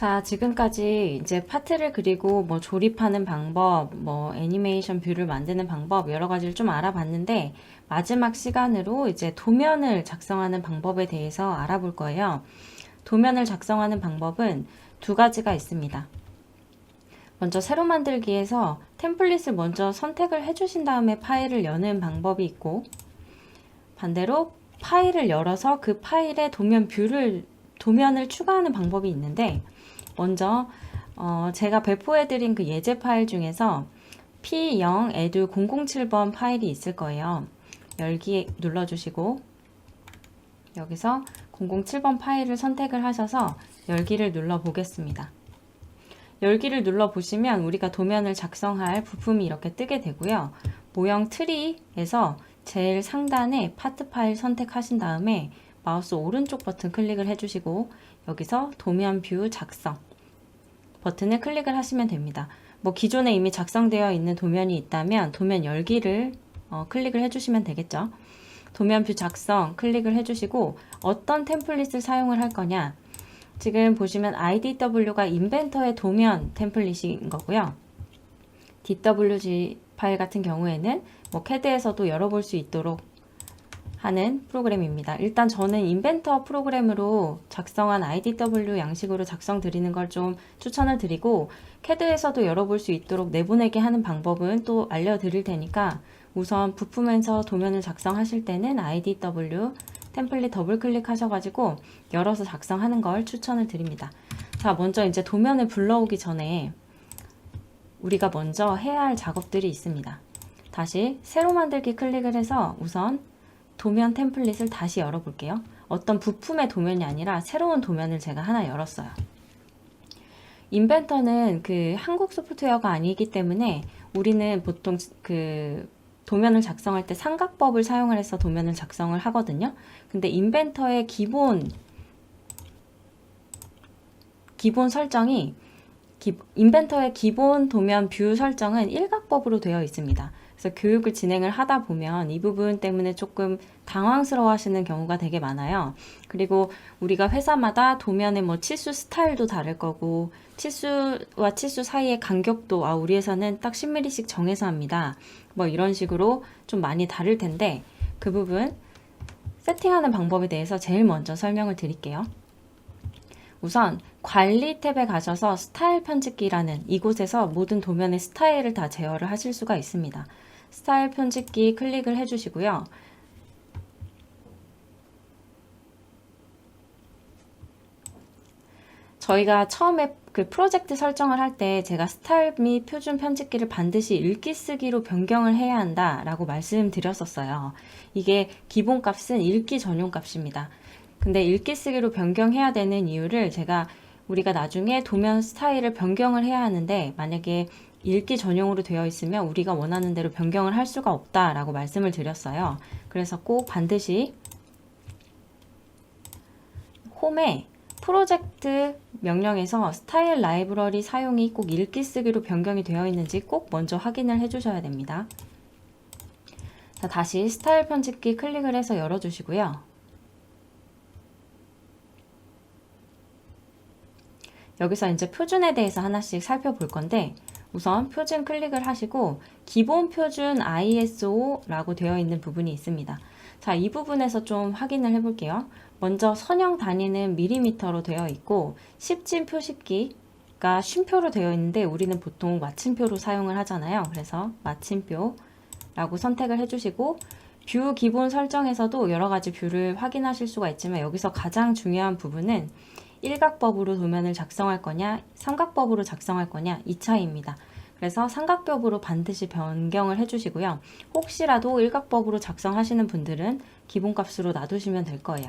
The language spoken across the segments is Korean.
자, 지금까지 이제 파트를 그리고 뭐 조립하는 방법, 뭐 애니메이션 뷰를 만드는 방법 여러 가지를 좀 알아봤는데 마지막 시간으로 이제 도면을 작성하는 방법에 대해서 알아볼 거예요. 도면을 작성하는 방법은 두 가지가 있습니다. 먼저 새로 만들기에서 템플릿을 먼저 선택을 해주신 다음에 파일을 여는 방법이 있고, 반대로 파일을 열어서 그 파일에 도면을 추가하는 방법이 있는데, 먼저 제가 배포해드린 그 예제 파일 중에서 P0 edu 007번 파일이 있을 거예요. 열기 눌러주시고 여기서 007번 파일을 선택을 하셔서 열기를 눌러 보겠습니다. 열기를 눌러 보시면 우리가 도면을 작성할 부품이 이렇게 뜨게 되고요. 모형 트리에서 제일 상단에 파트 파일 선택하신 다음에 마우스 오른쪽 버튼 클릭을 해주시고 여기서 도면 뷰 작성 버튼을 클릭을 하시면 됩니다. 뭐 기존에 이미 작성되어 있는 도면이 있다면 도면 열기를 클릭을 해주시면 되겠죠. 도면 뷰 작성 클릭을 해주시고 어떤 템플릿을 사용을 할 거냐, 지금 보시면 IDW가 인벤터의 도면 템플릿인 거고요. DWG 파일 같은 경우에는 뭐 CAD에서도 열어볼 수 있도록 하는 프로그램입니다. 일단 저는 인벤터 프로그램으로 작성한 IDW 양식으로 작성 드리는 걸 좀 추천을 드리고, CAD에서도 열어볼 수 있도록 내보내게 하는 방법은 또 알려드릴 테니까 우선 부품에서 도면을 작성하실 때는 IDW 템플릿 더블 클릭하셔가지고 열어서 작성하는 걸 추천을 드립니다. 자, 먼저 이제 도면을 불러오기 전에 우리가 먼저 해야 할 작업들이 있습니다. 다시 새로 만들기 클릭을 해서 우선 도면 템플릿을 다시 열어볼게요. 어떤 부품의 도면이 아니라 새로운 도면을 제가 하나 열었어요. 인벤터는 그 한국 소프트웨어가 아니기 때문에 우리는 보통 그 도면을 작성할 때 삼각법을 사용을 해서 도면을 작성을 하거든요. 근데 인벤터의 기본 설정이 인벤터의 기본 도면 뷰 설정은 일각법으로 되어 있습니다. 그래서 교육을 진행을 하다 보면 이 부분 때문에 조금 당황스러워 하시는 경우가 되게 많아요. 그리고 우리가 회사마다 도면의 뭐 치수 스타일도 다를 거고, 치수와 치수 사이의 간격도 우리 회사는 딱 10mm씩 정해서 합니다. 뭐 이런 식으로 좀 많이 다를 텐데, 그 부분 세팅하는 방법에 대해서 제일 먼저 설명을 드릴게요. 우선 관리 탭에 가셔서 스타일 편집기라는 이곳에서 모든 도면의 스타일을 다 제어를 하실 수가 있습니다. 스타일 편집기 클릭을 해주시고요. 저희가 처음에 그 프로젝트 설정을 할 때 제가 스타일 및 표준 편집기를 반드시 읽기 쓰기로 변경을 해야 한다 라고 말씀드렸었어요. 이게 기본 값은 읽기 전용 값입니다. 근데 읽기 쓰기로 변경해야 되는 이유를 우리가 나중에 도면 스타일을 변경을 해야 하는데, 만약에 읽기 전용으로 되어 있으면 우리가 원하는 대로 변경을 할 수가 없다라고 말씀을 드렸어요. 그래서 꼭 반드시 홈에 프로젝트 명령에서 스타일 라이브러리 사용이 꼭 읽기 쓰기로 변경이 되어 있는지 꼭 먼저 확인을 해 주셔야 됩니다. 자, 다시 스타일 편집기 클릭을 해서 열어주시고요. 여기서 이제 표준에 대해서 하나씩 살펴볼 건데, 우선 표준 클릭을 하시고 기본 표준 ISO라고 되어 있는 부분이 있습니다. 자, 이 부분에서 좀 확인을 해볼게요. 먼저 선형 단위는 밀리미터로 되어 있고, 십진 표식기가 쉼표로 되어 있는데 우리는 보통 마침표로 사용을 하잖아요. 그래서 마침표라고 선택을 해주시고, 뷰 기본 설정에서도 여러 가지 뷰를 확인하실 수가 있지만 여기서 가장 중요한 부분은 일각법으로 도면을 작성할 거냐, 삼각법으로 작성할 거냐, 이 차이입니다. 그래서 삼각법으로 반드시 변경을 해주시고요. 혹시라도 일각법으로 작성하시는 분들은 기본값으로 놔두시면 될 거예요.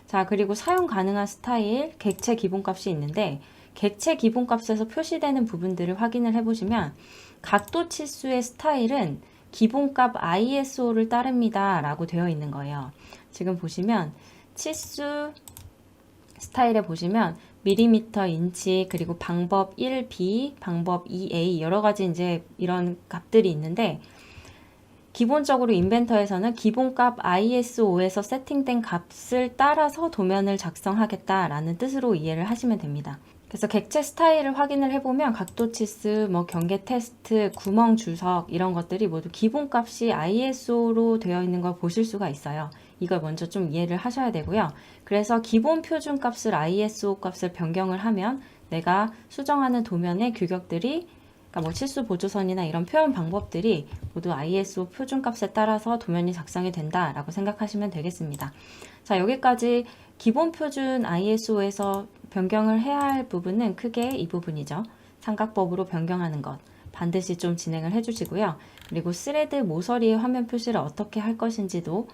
자, 그리고 사용 가능한 스타일, 객체 기본값이 있는데, 객체 기본값에서 표시되는 부분들을 확인을 해보시면 각도 치수의 스타일은 기본값 ISO를 따릅니다 라고 되어 있는 거예요. 지금 보시면 치수 스타일에 보시면 밀리미터, 인치, 그리고 방법 1B, 방법 2A 여러 가지 이제 이런 값들이 있는데, 기본적으로 인벤터에서는 기본값 ISO에서 세팅된 값을 따라서 도면을 작성하겠다라는 뜻으로 이해를 하시면 됩니다. 그래서 객체 스타일을 확인을 해보면 각도 치수, 뭐 경계 테스트, 구멍 주석 이런 것들이 모두 기본값이 ISO로 되어 있는 걸 보실 수가 있어요. 이걸 먼저 좀 이해를 하셔야 되고요. 그래서 기본 표준 값을 ISO 값을 변경을 하면 내가 수정하는 도면의 규격들이, 그러니까 뭐 치수 보조선이나 이런 표현 방법들이 모두 ISO 표준 값에 따라서 도면이 작성이 된다라고 생각하시면 되겠습니다. 자, 여기까지 기본 표준 ISO에서 변경을 해야 할 부분은 크게 이 부분이죠. 삼각법으로 변경하는 것 반드시 좀 진행을 해주시고요. 그리고 스레드 모서리의 화면 표시를 어떻게 할 것인지도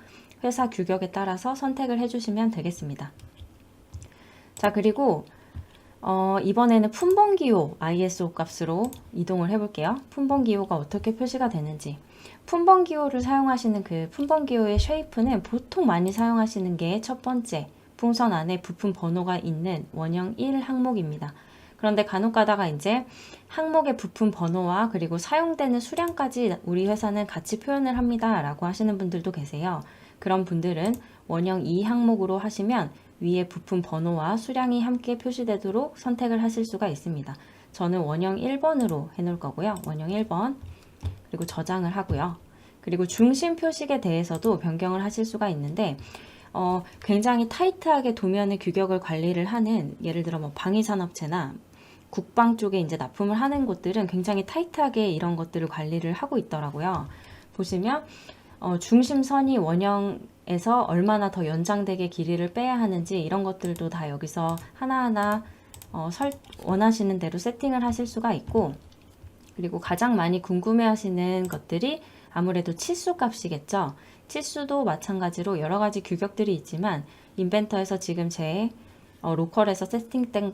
회사 규격에 따라서 선택을 해주시면 되겠습니다. 자, 그리고 이번에는 품번기호 ISO 값으로 이동을 해볼게요. 품번기호가 어떻게 표시가 되는지. 품번기호를 사용하시는 그 품번기호의 쉐이프는 보통 많이 사용하시는 게 첫 번째, 풍선 안에 부품 번호가 있는 원형 1 항목입니다. 그런데 간혹 가다가 이제 항목의 부품 번호와 그리고 사용되는 수량까지 우리 회사는 같이 표현을 합니다 라고 하시는 분들도 계세요. 그런 분들은 원형 2 항목으로 하시면 위에 부품 번호와 수량이 함께 표시되도록 선택을 하실 수가 있습니다. 저는 원형 1번으로 해놓을 거고요. 원형 1번. 그리고 저장을 하고요. 그리고 중심 표식에 대해서도 변경을 하실 수가 있는데 굉장히 타이트하게 도면의 규격을 관리를 하는, 예를 들어 뭐 방위산업체나 국방 쪽에 이제 납품을 하는 곳들은 굉장히 타이트하게 이런 것들을 관리를 하고 있더라고요. 보시면 중심선이 원형에서 얼마나 더 연장되게 길이를 빼야 하는지 이런 것들도 다 여기서 하나하나 원하시는 대로 세팅을 하실 수가 있고, 그리고 가장 많이 궁금해 하시는 것들이 아무래도 치수 값이겠죠. 치수도 마찬가지로 여러 가지 규격들이 있지만 인벤터에서 지금 제 로컬에서 세팅된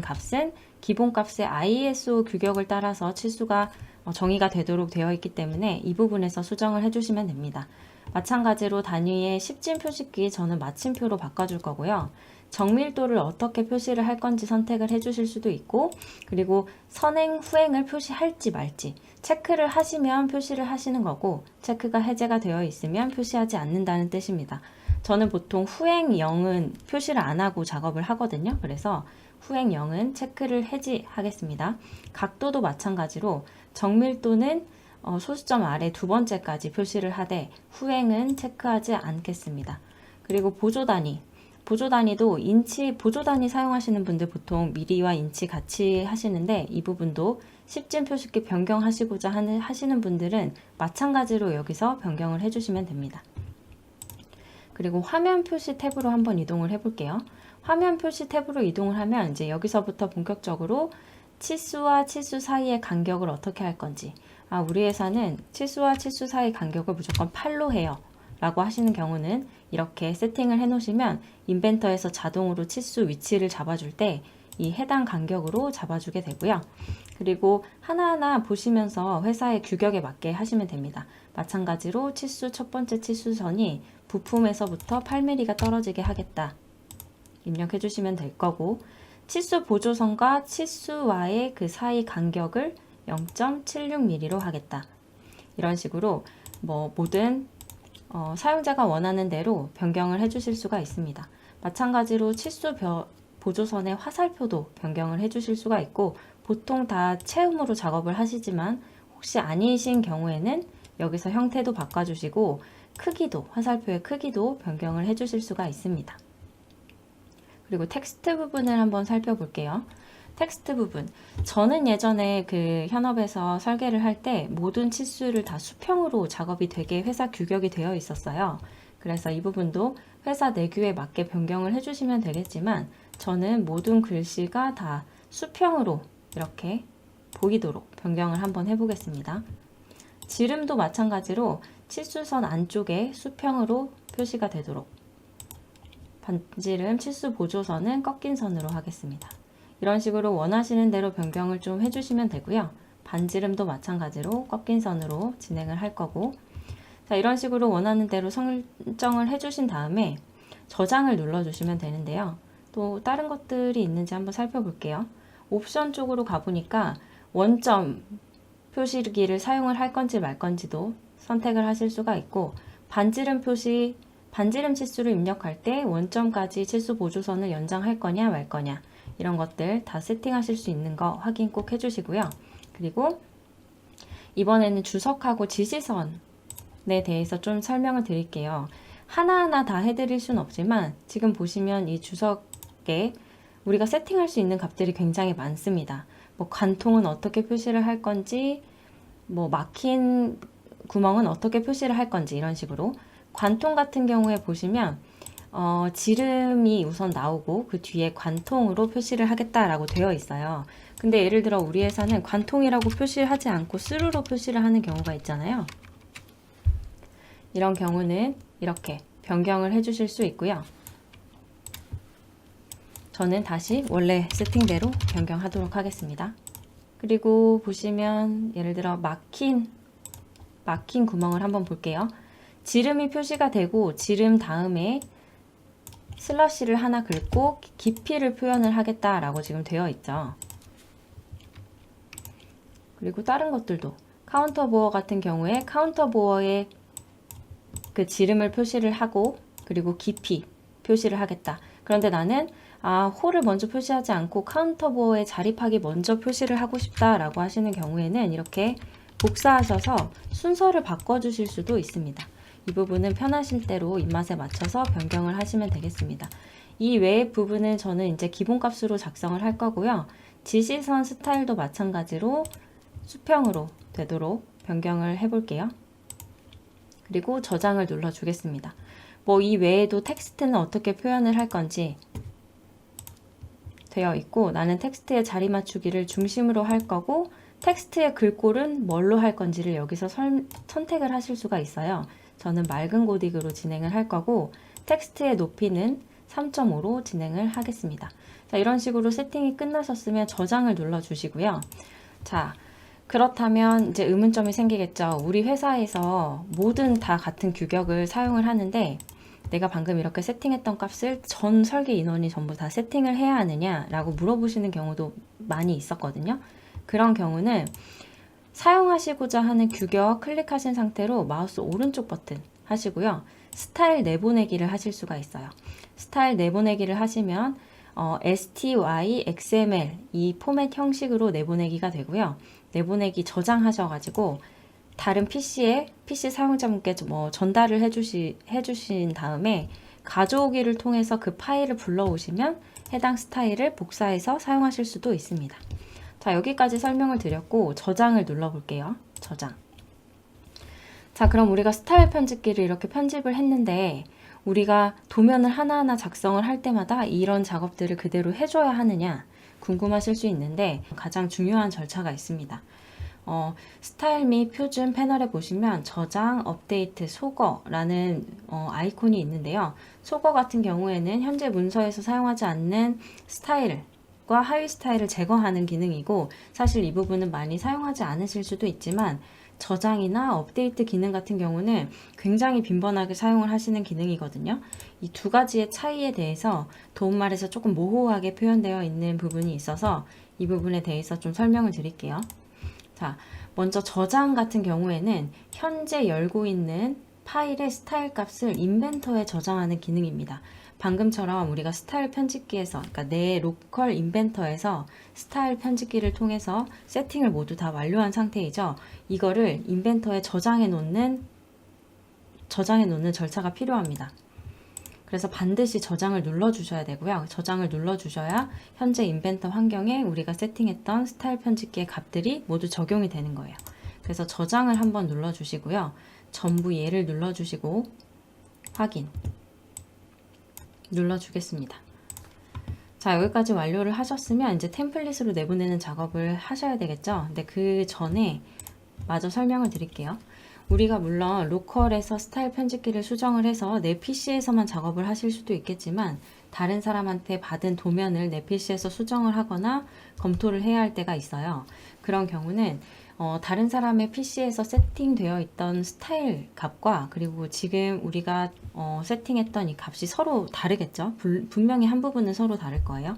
값은 기본 값의 ISO 규격을 따라서 치수가 정의가 되도록 되어 있기 때문에 이 부분에서 수정을 해주시면 됩니다. 마찬가지로 단위의 10진 표시기 저는 마침표로 바꿔줄 거고요. 정밀도를 어떻게 표시를 할 건지 선택을 해주실 수도 있고, 그리고 선행, 후행을 표시할지 말지 체크를 하시면 표시를 하시는 거고, 체크가 해제가 되어 있으면 표시하지 않는다는 뜻입니다. 저는 보통 후행 0은 표시를 안 하고 작업을 하거든요. 그래서 후행 0은 체크를 해지하겠습니다. 각도도 마찬가지로 정밀도는 소수점 아래 두 번째까지 표시를 하되 후행은 체크하지 않겠습니다. 그리고 보조 단위도 인치 보조 단위 사용하시는 분들 보통 미리와 인치 같이 하시는데, 이 부분도 10진 표시기 변경하시고자 하시는 분들은 마찬가지로 여기서 변경을 해주시면 됩니다. 그리고 화면 표시 탭으로 한번 이동을 해볼게요. 화면 표시 탭으로 이동을 하면 이제 여기서부터 본격적으로 치수와 치수 사이의 간격을 어떻게 할 건지, 우리 회사는 치수와 치수 사이 간격을 무조건 8로 해요 라고 하시는 경우는 이렇게 세팅을 해 놓으시면 인벤터에서 자동으로 치수 위치를 잡아줄 때 이 해당 간격으로 잡아주게 되고요. 그리고 하나하나 보시면서 회사의 규격에 맞게 하시면 됩니다. 마찬가지로 치수 첫 번째 치수선이 부품에서부터 8mm가 떨어지게 하겠다 입력해 주시면 될 거고, 치수 보조선과 치수와의 그 사이 간격을 0.76mm로 하겠다. 이런 식으로 뭐 모든 사용자가 원하는 대로 변경을 해 주실 수가 있습니다. 마찬가지로 치수 보조선의 화살표도 변경을 해 주실 수가 있고, 보통 다 체음으로 작업을 하시지만 혹시 아니신 경우에는 여기서 형태도 바꿔주시고 크기도, 화살표의 크기도 변경을 해 주실 수가 있습니다. 그리고 텍스트 부분을 한번 살펴볼게요. 텍스트 부분. 저는 예전에 그 현업에서 설계를 할 때 모든 치수를 다 수평으로 작업이 되게 회사 규격이 되어 있었어요. 그래서 이 부분도 회사 내규에 맞게 변경을 해주시면 되겠지만 저는 모든 글씨가 다 수평으로 이렇게 보이도록 변경을 한번 해보겠습니다. 지름도 마찬가지로 치수선 안쪽에 수평으로 표시가 되도록, 반지름 치수 보조선은 꺾인 선으로 하겠습니다. 이런 식으로 원하시는 대로 변경을 좀 해주시면 되고요. 반지름도 마찬가지로 꺾인 선으로 진행을 할 거고, 자, 이런 식으로 원하는 대로 설정을 해주신 다음에 저장을 눌러주시면 되는데요. 또 다른 것들이 있는지 한번 살펴볼게요. 옵션 쪽으로 가보니까 원점 표시기를 사용을 할 건지 말 건지도 선택을 하실 수가 있고, 반지름 치수를 입력할 때 원점까지 치수 보조선을 연장할 거냐 말 거냐, 이런 것들 다 세팅하실 수 있는 거 확인 꼭 해주시고요. 그리고 이번에는 주석하고 지시선에 대해서 좀 설명을 드릴게요. 하나하나 다 해드릴 수는 없지만 지금 보시면 이 주석에 우리가 세팅할 수 있는 값들이 굉장히 많습니다. 뭐 관통은 어떻게 표시를 할 건지, 뭐 막힌 구멍은 어떻게 표시를 할 건지 이런 식으로. 관통 같은 경우에 보시면 지름이 우선 나오고 그 뒤에 관통으로 표시를 하겠다라고 되어 있어요. 근데 예를 들어 우리 회사는 관통이라고 표시를 하지 않고 스루로 표시를 하는 경우가 있잖아요. 이런 경우는 이렇게 변경을 해주실 수 있고요. 저는 다시 원래 세팅대로 변경하도록 하겠습니다. 그리고 보시면 예를 들어 막힌 구멍을 한번 볼게요. 지름이 표시가 되고 지름 다음에 슬러시를 하나 긁고 깊이를 표현을 하겠다라고 지금 되어 있죠. 그리고 다른 것들도 카운터 보어 같은 경우에 카운터 보어에 그 지름을 표시를 하고 그리고 깊이 표시를 하겠다. 그런데 나는 홀을 먼저 표시하지 않고 카운터 보어에 자립하기 먼저 표시를 하고 싶다라고 하시는 경우에는 이렇게 복사하셔서 순서를 바꿔주실 수도 있습니다. 이 부분은 편하실 대로 입맛에 맞춰서 변경을 하시면 되겠습니다. 이 외의 부분은 저는 이제 기본값으로 작성을 할 거고요. 지시선 스타일도 마찬가지로 수평으로 되도록 변경을 해볼게요. 그리고 저장을 눌러주겠습니다. 뭐 이 외에도 텍스트는 어떻게 표현을 할 건지 되어 있고 나는 텍스트의 자리 맞추기를 중심으로 할 거고 텍스트의 글꼴은 뭘로 할 건지를 여기서 선택을 하실 수가 있어요. 저는 맑은 고딕으로 진행을 할 거고 텍스트의 높이는 3.5로 진행을 하겠습니다. 자, 이런 식으로 세팅이 끝나셨으면 저장을 눌러주시고요. 자, 그렇다면 이제 의문점이 생기겠죠. 우리 회사에서 모든 다 같은 규격을 사용을 하는데 내가 방금 이렇게 세팅했던 값을 전 설계 인원이 전부 다 세팅을 해야 하느냐라고 물어보시는 경우도 많이 있었거든요. 그런 경우는 사용하시고자 하는 규격 클릭하신 상태로 마우스 오른쪽 버튼 하시고요. 스타일 내보내기를 하실 수가 있어요. 스타일 내보내기를 하시면 STY, XML 이 포맷 형식으로 내보내기가 되고요. 내보내기 저장하셔가지고 다른 PC 사용자분께 전달을 해주신 다음에 가져오기를 통해서 그 파일을 불러오시면 해당 스타일을 복사해서 사용하실 수도 있습니다. 자, 여기까지 설명을 드렸고 저장을 눌러볼게요. 저장. 자, 그럼 우리가 스타일 편집기를 이렇게 편집을 했는데 우리가 도면을 하나하나 작성을 할 때마다 이런 작업들을 그대로 해줘야 하느냐 궁금하실 수 있는데 가장 중요한 절차가 있습니다. 스타일 및 표준 패널에 보시면 저장, 업데이트, 소거라는 아이콘이 있는데요. 소거 같은 경우에는 현재 문서에서 사용하지 않는 스타일과 하위 스타일을 제거하는 기능이고 사실 이 부분은 많이 사용하지 않으실 수도 있지만 저장이나 업데이트 기능 같은 경우는 굉장히 빈번하게 사용을 하시는 기능이거든요. 이 두 가지의 차이에 대해서 도움말에서 조금 모호하게 표현되어 있는 부분이 있어서 이 부분에 대해서 좀 설명을 드릴게요. 자, 먼저 저장 같은 경우에는 현재 열고 있는 파일의 스타일 값을 인벤터에 저장하는 기능입니다. 방금처럼 우리가 스타일 편집기에서, 그러니까 내 로컬 인벤터에서 스타일 편집기를 통해서 세팅을 모두 다 완료한 상태이죠. 이거를 인벤터에 저장해 놓는 절차가 필요합니다. 그래서 반드시 저장을 눌러주셔야 되고요. 저장을 눌러주셔야 현재 인벤터 환경에 우리가 세팅했던 스타일 편집기의 값들이 모두 적용이 되는 거예요. 그래서 저장을 한번 눌러주시고요. 전부 예를 눌러주시고 확인 눌러주겠습니다. 자, 여기까지 완료를 하셨으면 이제 템플릿으로 내보내는 작업을 하셔야 되겠죠. 근데 그 전에 마저 설명을 드릴게요. 우리가 물론 로컬에서 스타일 편집기를 수정을 해서 내 PC에서만 작업을 하실 수도 있겠지만 다른 사람한테 받은 도면을 내 PC에서 수정을 하거나 검토를 해야 할 때가 있어요. 그런 경우는 다른 사람의 PC에서 세팅되어 있던 스타일 값과 그리고 지금 우리가 세팅했던 이 값이 서로 다르겠죠. 분명히 한 부분은 서로 다를 거예요.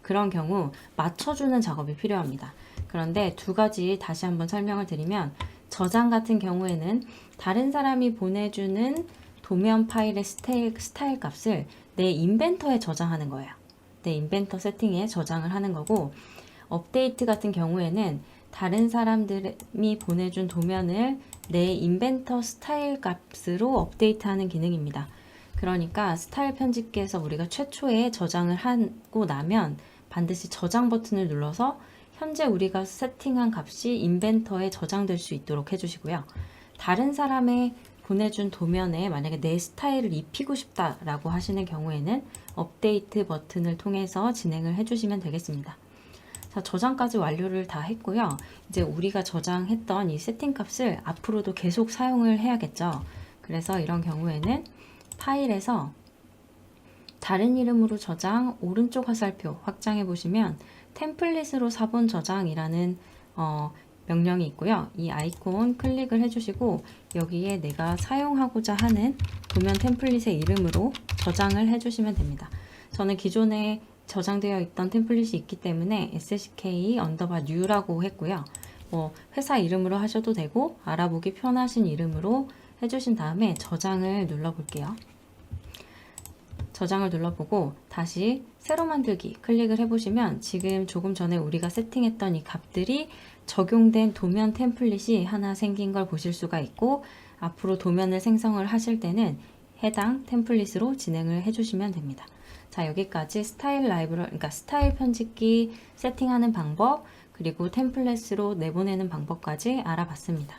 그런 경우 맞춰주는 작업이 필요합니다. 그런데 두 가지 다시 한번 설명을 드리면 저장 같은 경우에는 다른 사람이 보내주는 도면 파일의 스타일 값을 내 인벤터에 저장하는 거예요. 내 인벤터 세팅에 저장을 하는 거고, 업데이트 같은 경우에는 다른 사람들이 보내준 도면을 내 인벤터 스타일 값으로 업데이트하는 기능입니다. 그러니까 스타일 편집기에서 우리가 최초에 저장을 하고 나면 반드시 저장 버튼을 눌러서 현재 우리가 세팅한 값이 인벤터에 저장될 수 있도록 해주시고요. 다른 사람의 보내준 도면에 만약에 내 스타일을 입히고 싶다라고 하시는 경우에는 업데이트 버튼을 통해서 진행을 해주시면 되겠습니다. 자, 저장까지 완료를 다 했고요. 이제 우리가 저장했던 이 세팅 값을 앞으로도 계속 사용을 해야겠죠. 그래서 이런 경우에는 파일에서 다른 이름으로 저장 오른쪽 화살표 확장해 보시면 템플릿으로 사본 저장이라는 명령이 있고요. 이 아이콘 클릭을 해주시고 여기에 내가 사용하고자 하는 도면 템플릿의 이름으로 저장을 해주시면 됩니다. 저는 기존에 저장되어 있던 템플릿이 있기 때문에 SCK_new라고 했고요. 회사 이름으로 하셔도 되고 알아보기 편하신 이름으로 해주신 다음에 저장을 눌러볼게요. 저장을 눌러보고 다시 새로 만들기 클릭을 해보시면 지금 조금 전에 우리가 세팅했던 이 값들이 적용된 도면 템플릿이 하나 생긴 걸 보실 수가 있고, 앞으로 도면을 생성을 하실 때는 해당 템플릿으로 진행을 해주시면 됩니다. 자, 여기까지 스타일 라이브러리, 그러니까 스타일 편집기 세팅하는 방법, 그리고 템플릿으로 내보내는 방법까지 알아봤습니다.